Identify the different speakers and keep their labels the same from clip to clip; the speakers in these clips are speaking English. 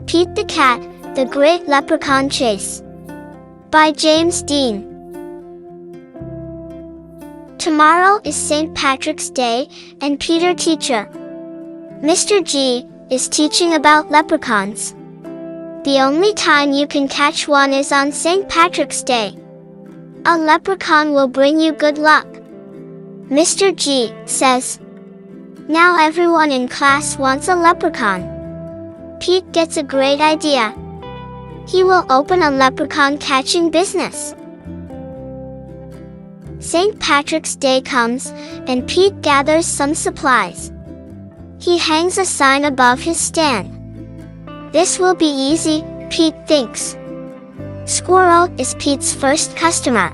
Speaker 1: Pete the Cat, The Great Leprechaun Chase. By James Dean. Tomorrow is St. Patrick's Day, and Peter teacher, Mr. G, is teaching about leprechauns. The only time you can catch one is on St. Patrick's Day. A leprechaun will bring you good luck. Mr. G says. Now everyone in class wants a leprechaun. Pete gets a great idea. He will open a leprechaun catching business. St. Patrick's Day comes, and Pete gathers some supplies. He hangs a sign above his stand. This will be easy, Pete thinks. Squirrel is Pete's first customer.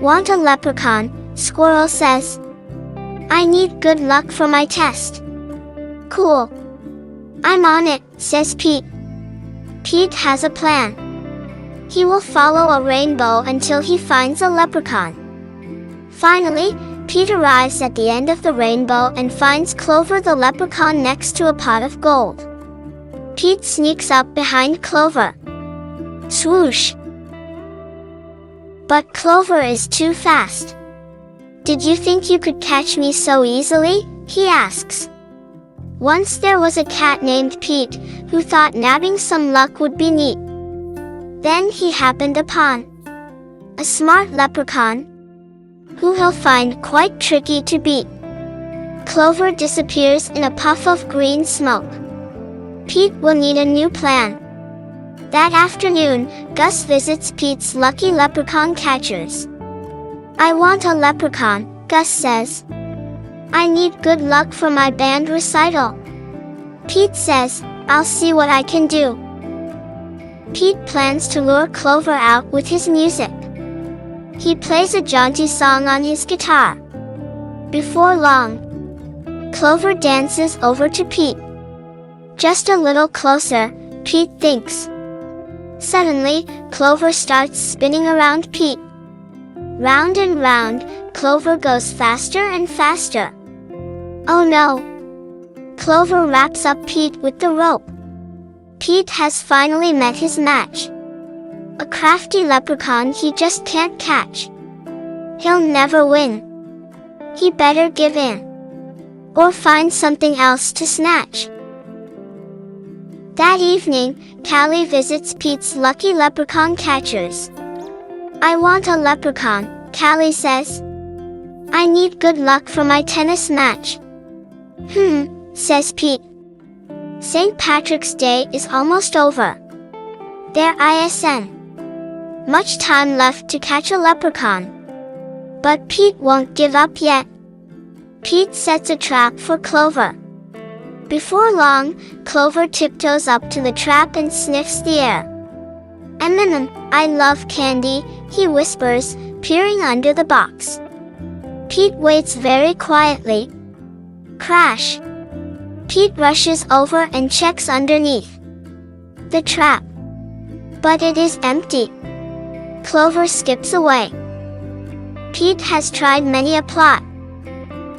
Speaker 1: Want a leprechaun? Squirrel says. I need good luck for my test. Cool. I'm on it, says Pete. Pete has a plan. He will follow a rainbow until he finds a leprechaun. Finally, Pete arrives at the end of the rainbow and finds Clover the leprechaun next to a pot of gold. Pete sneaks up behind Clover. Swoosh! But Clover is too fast. Did you think you could catch me so easily? He asks. Once there was a cat named Pete, who thought nabbing some luck would be neat. Then he happened upon a smart leprechaun, who he'll find quite tricky to beat. Clover disappears in a puff of green smoke. Pete will need a new plan. That afternoon, Gus visits Pete's lucky leprechaun catchers. I want a leprechaun, Gus says. I need good luck for my band recital. Pete says, I'll see what I can do. Pete plans to lure Clover out with his music. He plays a jaunty song on his guitar. Before long, Clover dances over to Pete. Just a little closer, Pete thinks. Suddenly, Clover starts spinning around Pete. Round and round, Clover goes faster and faster. Oh no! Clover wraps up Pete with the rope. Pete has finally met his match. A crafty leprechaun he just can't catch. He'll never win. He better give in. Or find something else to snatch. That evening, Callie visits Pete's lucky leprechaun catchers. I want a leprechaun, Callie says. I need good luck for my tennis match. Says Pete. St. Patrick's Day is almost over. There isn't much time left to catch a leprechaun. But Pete won't give up yet. Pete sets a trap for Clover. Before long, Clover tiptoes up to the trap and sniffs the air. I love candy, he whispers, peering under the box. Pete waits very quietly. Crash! Pete rushes over and checks underneath the trap. But it is empty. Clover skips away. Pete has tried many a plot.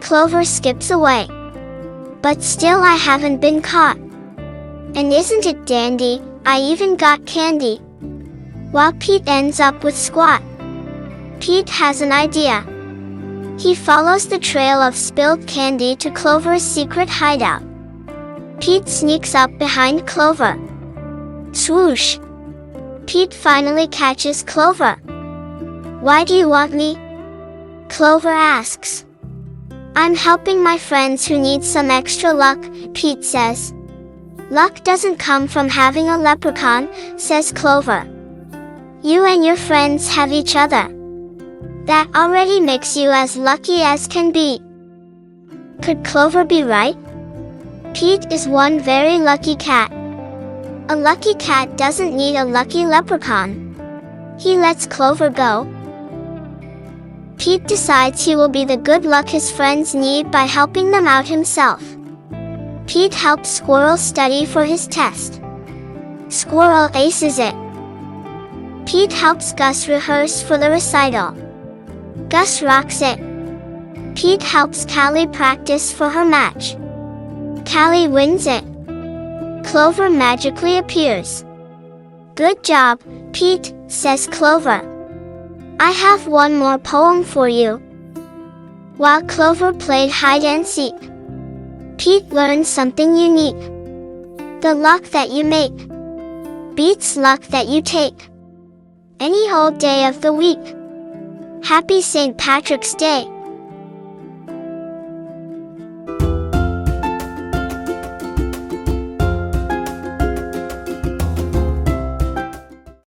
Speaker 1: Clover skips away. But still I haven't been caught. And isn't it dandy, I even got candy. While Pete ends up with squat. Pete has an idea. He follows the trail of spilled candy to Clover's secret hideout. Pete sneaks up behind Clover. Swoosh! Pete finally catches Clover. Why do you want me? Clover asks. I'm helping my friends who need some extra luck, Pete says. Luck doesn't come from having a leprechaun, says Clover. You and your friends have each other. That already makes you as lucky as can be. Could Clover be right? Pete is one very lucky cat. A lucky cat doesn't need a lucky leprechaun. He lets Clover go. Pete decides he will be the good luck his friends need by helping them out himself. Pete helps Squirrel study for his test. Squirrel aces it. Pete helps Gus rehearse for the recital. Gus rocks it. Pete helps Callie practice for her match. Callie wins it. Clover magically appears. Good job, Pete, says Clover. I have one more poem for you. While Clover played hide and seek, Pete learned something unique. The luck that you make beats luck that you take. Any old day of the week. Happy St. Patrick's Day.